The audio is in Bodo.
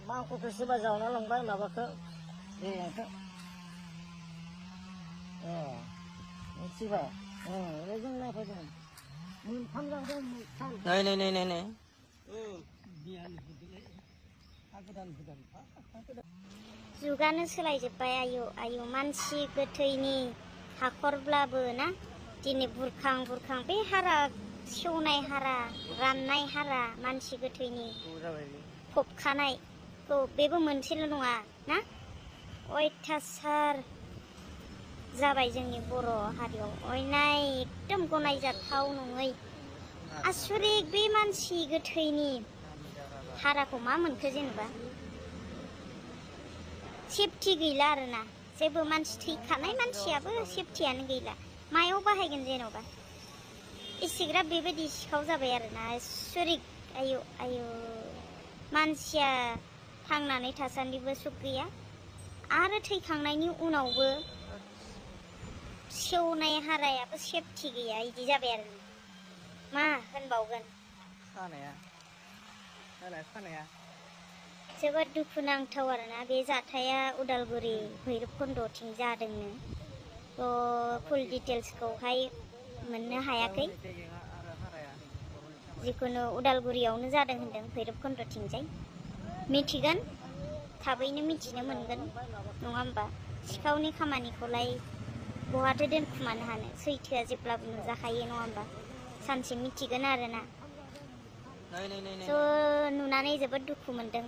मांखौथ' सोरबा जावना लांबाय माबाखौ दैखौ मिथिबाय जों नायफैदों मोनथाम जादों नै जुगानो सोलायजोब्बाय आयु आयु मानसि गोथैनि हाखरब्लाबो ना दिनै बुरखां बुरखां बे हारा सेवनाय हारा राननाय हारा मानसि गोथैनि फबखानायखौ बेबो मोनसेल' नङा ना अयथासार जाबाय जोंनि बर' हारियाव अयनाय एकदम गनायजाथाव नङै आसरिक बे मानसि गोथैनि हाराखौ मा मोनखो जेनेबा सेफटि गैला आरोना जेबो मानसि थैखानाय मानसियाबो सेफटियानो गैला मायाव बाहायगोन जेन'बा एसेग्राब बेबायदि सिखाव जाबाय आरोना आसरिक आयु आयु मानसिया थांनानै थासान्दिबो सुख गैया आरो थैखांनायनि उनावबो सेवनाय हारायाबो सेफटि गैया इदि जाबाय आरो मा होनबावगोन जोबोद दुखुनांथाव आरोना बे जाथाया उदालगुरि भैरबकुन्दथिं जादोंनो फुल डिटेल्सखौहाय मोननो हायाखै जिखुनु उदालगुरियावनो जादों होनदों भैरबकुन्दथिंजाय मिथिगोन थाबैनो मिथिनो मोनगोन नङा होमबा सिखावनि खामानिखौलाय बहाथो दोनखुमानो हानो सैथोआ जेब्लाबो नुजाखायो नङा होमबा सानसे मिथिगोन आरोना नुनानै जोबोद दुखु मोनदों